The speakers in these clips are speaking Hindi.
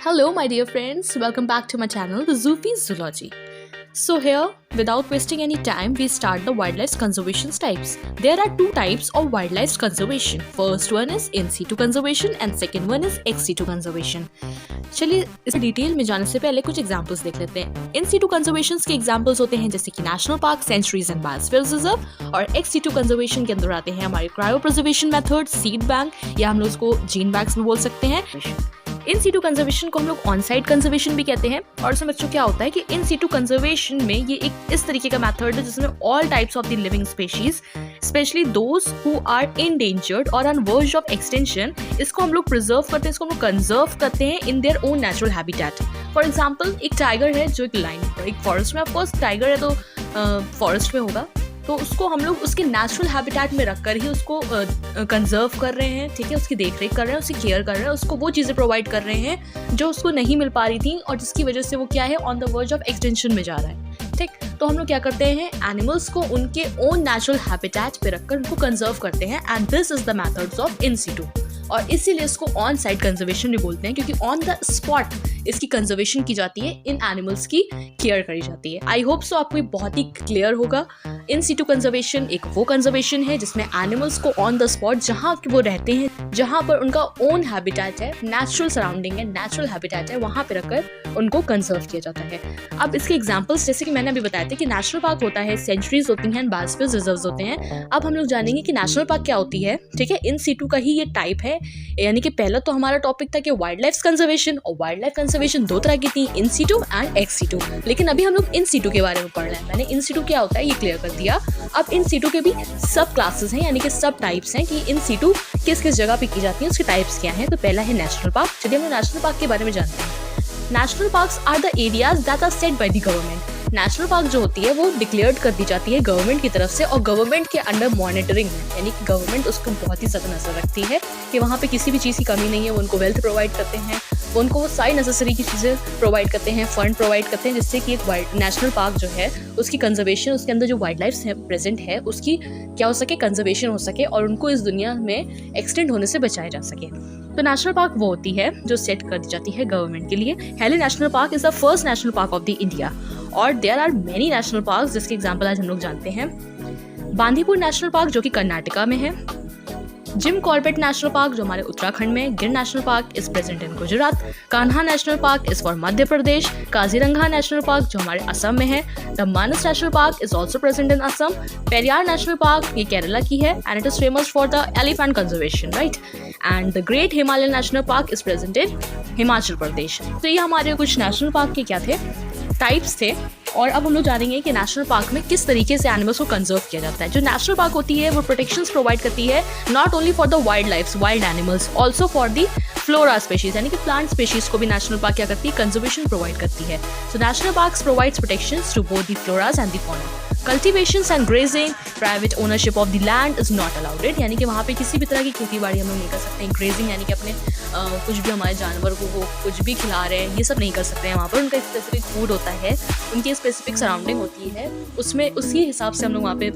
Hello, my dear friends. Welcome back to my channel, The Zoofies Zoology. So here, without wasting any time, we start the wildlife conservation types. There are two types of wildlife conservation. First one is in situ conservation and second one is ex situ conservation. चलिए इस डिटेल में जाने से पहले कुछ एग्जांपल्स देख लेते हैं। इन सिटू कंजर्वेशन के एग्जांपल्स होते हैं जैसे कि national park, sanctuaries and biosphere reserve, और एक्स सिटू कंजर्वेशन के अंदर आते हैं हमारे cryo preservation method, seed bank, या हम लोग उसको जीन बैंक्स में बोल सकते हैं। इन सीटू कंजर्वेशन को हम लोग ऑन साइट कंजर्वेशन भी कहते हैं। और इसमें बच्चों क्या होता है कि इन सीटू कंजर्वेशन में ये एक इस तरीके का मेथड है जिसमें all types of the living species, specially those who are endangered और ऑन वर्ज ऑफ एक्सटेंशन, इसको हम लोग प्रिजर्व करते हैं, इसको हम लोग कंजर्व करते हैं in their own natural habitat. For example, एक टाइगर है जो एक लाइन एक फॉरेस्ट में, ऑफकोर्स टाइगर है तो फॉरेस्ट में होगा, तो उसको हम लोग उसके नेचुरल हैबिटेट में रखकर ही उसको कंजर्व कर रहे हैं, ठीक है, उसकी देख रेख कर रहे हैं, उसकी केयर कर रहे हैं, उसको वो चीज़ें प्रोवाइड कर रहे हैं जो उसको नहीं मिल पा रही थी और जिसकी वजह से वो क्या है on the verge of extension में जा रहा है। ठीक, तो हम लोग क्या करते हैं, एनिमल्स को उनके ओन नेचुरल हैबिटेट पे रखकर उनको कंजर्व करते हैं, and this is the methods of इन सिटू। और इसीलिए इसको ऑन साइट कंजर्वेशन भी बोलते हैं, क्योंकि ऑन द स्पॉट इसकी कंजर्वेशन की जाती है, इन एनिमल्स की केयर करी जाती है। आई होप सो आपको ये बहुत ही क्लियर होगा। इन सिटू कंजर्वेशन एक वो कंजर्वेशन है जिसमें एनिमल्स को ऑन द स्पॉट जहाँ वो रहते हैं, जहाँ पर उनका ओन हैबिटेट है, नेचुरल सराउंडिंग है, नेचुरल हैबिटेट है, वहाँ पे रखकर उनको कंजर्व किया जाता है। अब इसके एग्जांपल्स जैसे कि मैंने अभी बताया था कि नेशनल पार्क होता है, सेंचुरीज होती हैं, बायोस्फीयर रिजर्व्स होते हैं। अब हम लोग जानेंगे कि नेशनल पार्क क्या होती है। ठीक है, इन सिटू का ही ये टाइप है। यानी कि पहला तो हमारा टॉपिक था कि वाइल्ड लाइफ कंजर्वेशन, और वाइल्ड लाइफ कंजर्वेशन दो तरह की थी, इन सिटू एंड एक्स सिटू। लेकिन अभी हम लोग इन सिटू के बारे में पढ़ रहे हैं। मैंने इन सिटू क्या होता है ये क्लियर कर दिया। अब इन सिटू के भी सब क्लासेस हैं, यानी कि सब टाइप्स हैं कि इन सिटू किस किस जगह पे की जाती हैं, उसके टाइप्स क्या हैं। तो पहला है नेशनल पार्क। चलिए हम नेशनल पार्क के बारे में जानते हैं। National parks are the areas that are set by the government. National park जो होती है वो डिक्लेयर्ड कर दी जाती है गवर्नमेंट की तरफ से, और गवर्नमेंट के अंडर मॉनिटरिंग है, यानी कि गवर्नमेंट उसको बहुत ही ज़्यादा नजर रखती है कि वहाँ पे किसी भी चीज़ की कमी नहीं है। वो उनको वेल्थ प्रोवाइड करते हैं, वो उनको वो सारी नेसेसरी की चीज़ें प्रोवाइड करते हैं, फंड प्रोवाइड करते हैं, जिससे कि एक नेशनल पार्क जो है उसकी कंजर्वेशन, उसके अंदर जो वाइल्ड लाइफ है प्रेजेंट है, उसकी क्या हो सके, कंजर्वेशन हो सके और उनको इस दुनिया में एक्सटेंड होने से बचाया जा सके। तो नेशनल पार्क वो होती है जो सेट कर दी जाती है गवर्नमेंट के लिए। Hailey national park is the first national park of the India, और there are many national park जिसके एग्जाम्पल आज हम लोग जानते हैं। बांदीपुर नेशनल पार्क जो कि कर्नाटका में है, जिम कॉर्बेट नेशनल पार्क जो हमारे उत्तराखंड में, Gir national park is present in Gujarat, Kanha national park is for Madhya Pradesh, Kaziranga national park जो हमारे असम में है, the Manas national park is also present in Assam, Periyar national park ये केरला की है and it is famous for the elephant conservation, right, and the great Himalayan national park is present in Himachal Pradesh. तो ये हमारे कुछ नेशनल पार्क के क्या थे, टाइप्स थे। और अब हम लोग जानेंगे कि नेशनल पार्क में किस तरीके से एनिमल्स को कंजर्व किया जाता है। जो नेशनल पार्क होती है वो प्रोटेक्शंस प्रोवाइड करती है not only for the wild life, wild animals, also for the flora species, यानी कि प्लांट स्पीशीज को भी नेशनल पार्क क्या करती है, कंजर्वेशन प्रोवाइड करती है। So national parks provides protections to both the floras and the fauna. Cultivations and grazing, private ownership of the land is not allowed, यानी कि वहाँ पे किसी भी तरह की खेती बाड़ी हम लोग नहीं कर सकते हैं। ग्रेजिंग यानी कि अपने कुछ भी हमारे जानवर को वो कुछ भी खिला रहे हैं, ये सब नहीं कर सकते हैं। वहाँ पर उनका स्पेसिफिक फूड होता है, उनकी स्पेसिफिक सराउंडिंग होती है, उसमें उसी हिसाब से हम लोग वहाँ पे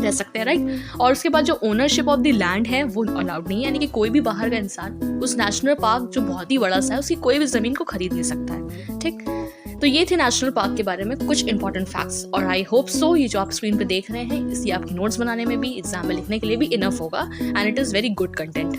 रह सकते हैं, राइट। और उसके बाद जो ओनरशिप ऑफ द लैंड है वो अलाउड नहीं है, यानी कि कोई भी बाहर का इंसान उस नेशनल पार्क जो बहुत ही बड़ा सा है उसकी कोई भी ज़मीन को खरीद नहीं सकता है। ठीक, तो ये थे नेशनल पार्क के बारे में कुछ इंपॉर्टेंट फैक्ट्स, और आई होप सो ये जो आप स्क्रीन पे देख रहे हैं इसलिए आपकी नोट्स बनाने में भी, एग्जाम में लिखने के लिए भी इनफ होगा, and it is very good content.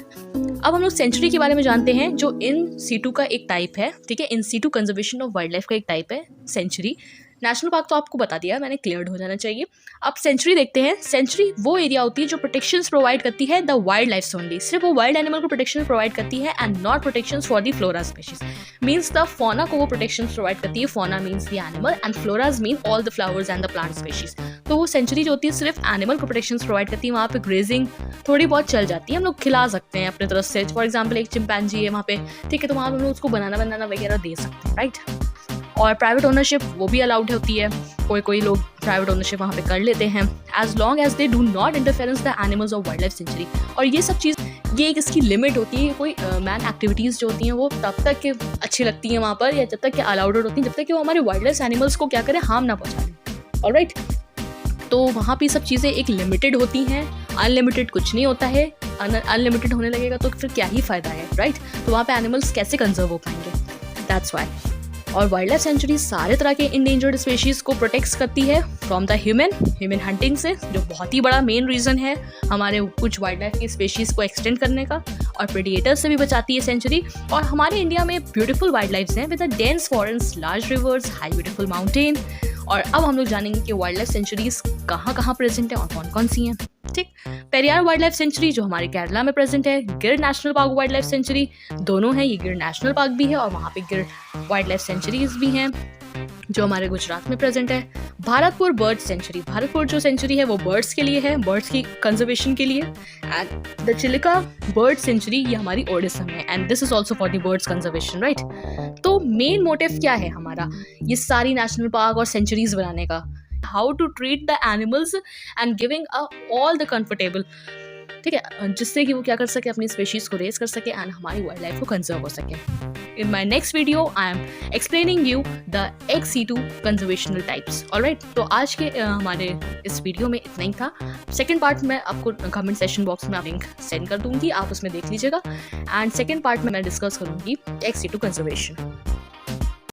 अब हम लोग सेंचुरी के बारे में जानते हैं जो इन सिटू का एक टाइप है। ठीक है, in situ conservation of wild life का एक टाइप है सेंचुरी। नेशनल पार्क तो आपको बता दिया, मैंने क्लियर्ड हो जाना चाहिए। अब सेंचुरी देखते हैं। सेंचुरी वो एरिया होती है जो प्रोटेक्शंस प्रोवाइड करती है द वाइल्ड लाइफ ओनली, सिर्फ वो वाइल्ड एनिमल को प्रोटेक्शन प्रोवाइड करती है and not protections for the flora species. Means the fauna को वो प्रोटेक्शंस प्रोवाइड करती है, fauna means the animal and floras mean all the flowers and the plant species. तो वो सेंचुरी जो होती है सिर्फ एनिमल को प्रोटेक्शंस प्रोवाइड करती है, वहाँ पे ग्रेजिंग थोड़ी बहुत चल जाती है, हम लोग खिला सकते हैं अपने तरफ से। फॉर एग्जाम्पल एक चिंपैंजी है वहाँ पे, ठीक है, तो वहाँ हम लोग उसको बनाना वगैरह दे सकते हैं, राइट। और प्राइवेट ओनरशिप वो भी अलाउड होती है, कोई लोग प्राइवेट ओनरशिप वहाँ पे कर लेते हैं, as long as they do not interference the animals of wild life sanctuary. और ये सब चीज़, ये एक इसकी लिमिट होती है। कोई मैन एक्टिविटीज़ जो होती हैं वो तब तक के अच्छी लगती हैं वहाँ पर, या जब तक कि अलाउडेड होती हैं, जब तक कि वो हमारे वाइल्ड लाइफ एनिमल्स को क्या करें, हार्म ना पहुँचाएं। ऑलराइट, तो वहाँ पे सब चीज़ें एक लिमिटेड होती हैं, अनलिमिटेड कुछ नहीं होता है। अनलिमिटेड होने लगेगा तो फिर क्या ही फ़ायदा है, राइट। तो वहाँ पे एनिमल्स कैसे कंजर्व हो पाएंगे। That's why. और वाइल्ड लाइफ सेंचुरी सारे तरह के इंडेंजर्ड स्पेशीज़ को प्रोटेक्ट करती है फ्रॉम द ह्यूमन हंटिंग से, जो बहुत ही बड़ा मेन रीज़न है हमारे कुछ वाइल्ड लाइफ की स्पेशीज़ को एक्सटेंड करने का, और प्रेडिएटर्स से भी बचाती है सेंचुरी। और हमारे इंडिया में ब्यूटीफुल वाइल्ड लाइफ हैं with a dense forest, large reverse, high beautiful mountain. और अब हम लोग जानेंगे कि वाइल्ड लाइफ सेंचुरीज कहाँ कहाँ प्रेजेंट है और कौन कौन सी हैं। ठीक, पेरियार वाइल्ड लाइफ सेंचुरी जो हमारे केरला में प्रेजेंट है, गिर national park wild life century, दोनों हैं। ये गिर नेशनल पार्क भी है और वहाँ पे गिर वाइल्ड लाइफ सेंचुरीज भी हैं जो हमारे गुजरात में प्रेजेंट है। भारतपुर बर्ड सेंचुरी, भारतपुर जो सेंचुरी है वो बर्ड्स के लिए है, बर्ड्स की कंजर्वेशन के लिए। And the Chilika bird sanctuary ये हमारी ओडिशा में, and this is also for the birds conservation, right. तो मेन मोटिव क्या है हमारा ये सारी नेशनल पार्क और सेंचुरीज बनाने का? How to treat the animals and giving all the comfortable, ठीक है, जिससे कि वो क्या कर सके, अपनी स्पेशीज को रेस कर सके एंड हमारी वाइल्ड लाइफ को कंजर्व हो सके। In my next video, I am explaining you the XC2 conservational types. Alright, तो आज के हमारे इस वीडियो में इतना ही था। सेकेंड पार्ट में आपको कमेंट सेक्शन बॉक्स में लिंक सेंड कर दूंगी, आप उसमें देख लीजिएगा। एंड सेकेंड पार्ट में मैं डिस्कस करूंगी XC2 कंजर्वेशन।